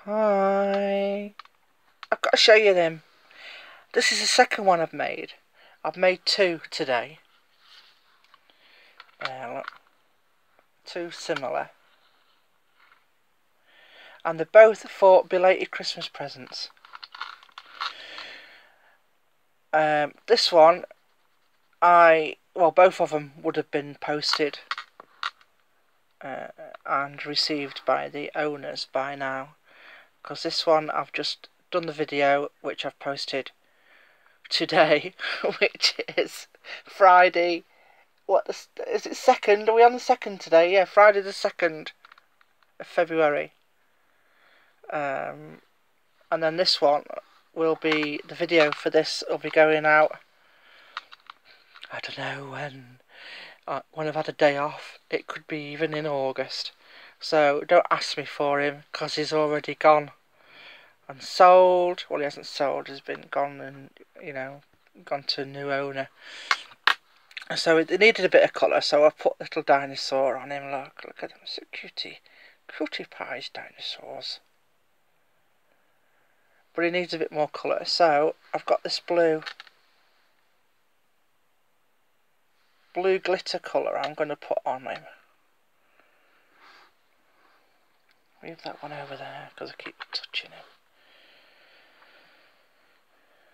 Hi. I've got to show you them. This is the second one I've made. I've made two today. Look. Two similar. And they're both for belated Christmas presents. This one, both of them would have been posted and received by the owners by now. Because this one, I've just done the video, which I've posted today, which is Friday. Is it 2nd? Are we on the 2nd today? Yeah, Friday the 2nd of February. And then this one will be, the video for this will be going out, I don't know when I've had a day off. It could be even in August. So don't ask me for him, because he's already gone and sold. Well, he hasn't sold, he's been gone and, you know, gone to a new owner. So it needed a bit of colour, so I put little dinosaur on him. Look at him, so cutie pies dinosaurs. But he needs a bit more colour, so I've got this blue glitter colour I'm going to put on him. Leave that one over there because I keep touching him.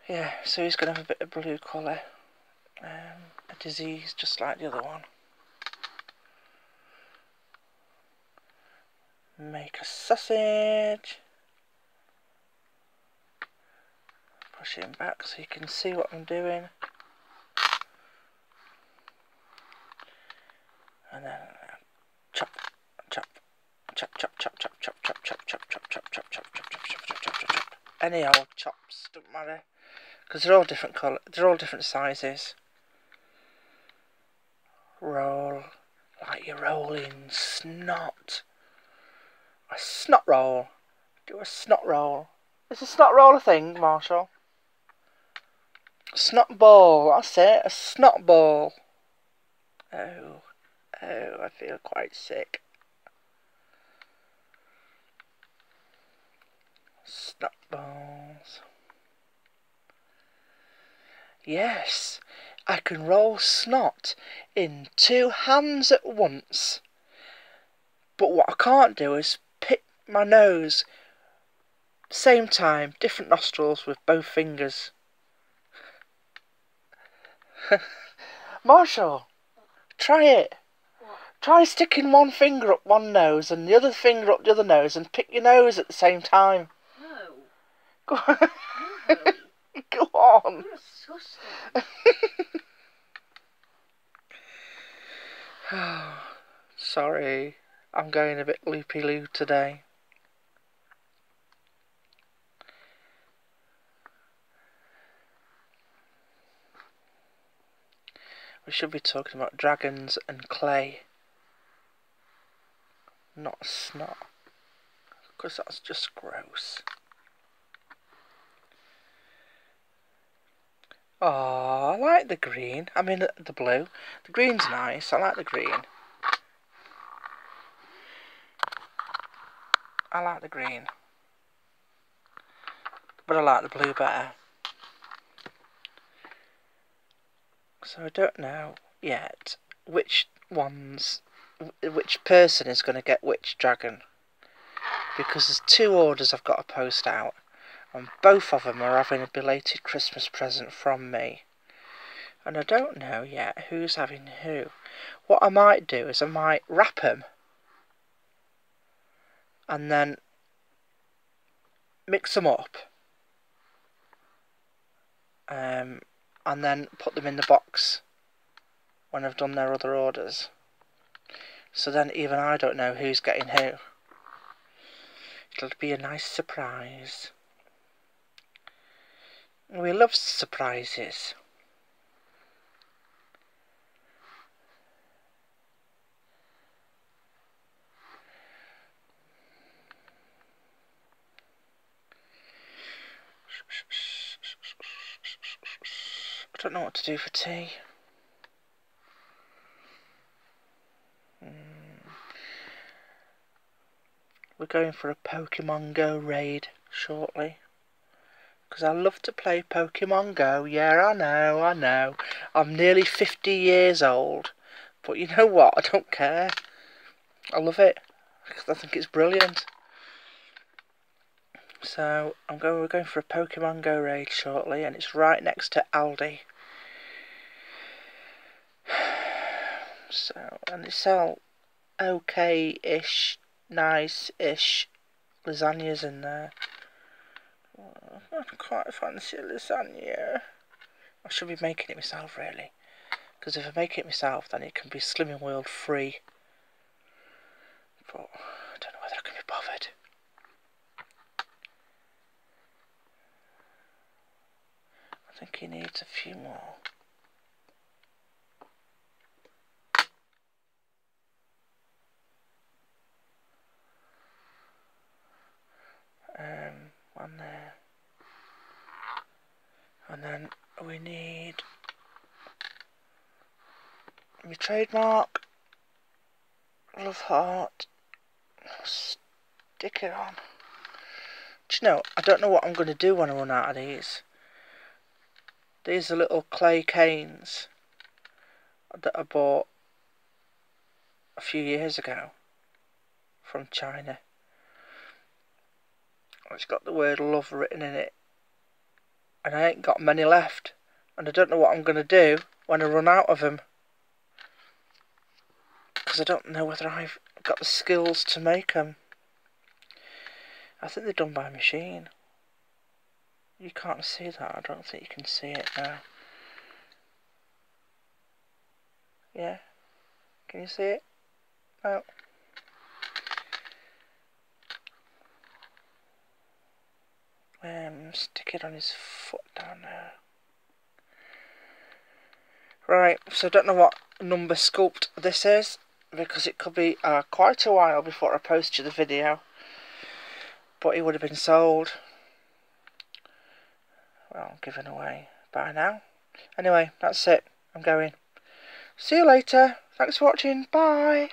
Yeah, so he's going to have a bit of blue colour. A disease just like the other one. Make a sausage. Push him back so you can see what I'm doing. And then chop, chop, chop, chop, chop, chop, chop, chop, chop, chop, chop, chop, chop, chop, chop, chop, chop, chop, chop. Any old chops, don't matter. Because they're all different colour, they're all different sizes. Roll like you're rolling snot. A snot roll. Do a snot roll. Is a snot roll a thing, Marshall? Snot ball, that's it, a snot ball. Oh, I feel quite sick. Snot balls. Yes, I can roll snot in 2 hands at once. But what I can't do is pick my nose same time, different nostrils with both fingers. Marshall, try it. What? Try sticking one finger up one nose and the other finger up the other nose and pick your nose at the same time. No. Go on. No. Go on. You're disgusting. Sorry, I'm going a bit loopy-loo today. We should be talking about dragons and clay, not snot, because that's just gross. Oh, I like the green. I mean the blue. The green's nice. I like the green. I like the green. But I like the blue better. So I don't know yet which person is going to get which dragon. Because there's 2 orders I've got to post out. And both of them are having a belated Christmas present from me. And I don't know yet who's having who. What I might do is I might wrap them. And then mix them up. And then put them in the box when I've done their other orders. So then even I don't know who's getting who. It'll be a nice surprise. We love surprises. I don't know what to do for tea. We're going for a Pokemon Go raid shortly. Because I love to play Pokemon Go. Yeah, I know. I'm nearly 50 years old. But you know what? I don't care. I love it. Because I think it's brilliant. So, we're going for a Pokemon Go raid shortly. And it's right next to Aldi. So, and they sell okay-ish, nice-ish lasagnas in there. I quite fancy a lasagna. I should be making it myself, really. Because if I make it myself, then it can be Slimming World free. But I don't know whether I can be bothered. I think he needs a few more. One there. And then we need my trademark love heart. Stick it on. Do you know, I don't know what I'm going to do when I run out of these. These are little clay canes that I bought a few years ago from China. It's got the word love written in it. And I ain't got many left. And I don't know what I'm going to do when I run out of them. Because I don't know whether I've got the skills to make them. I think they're done by machine. You can't see that. I don't think you can see it now. Yeah? Can you see it? No. Stick it on his foot down there. Right, so I don't know what number sculpt this is, because it could be quite a while before I post you the video. But it would have been sold. Well, given away by now. Anyway, that's it. I'm going. See you later. Thanks for watching. Bye.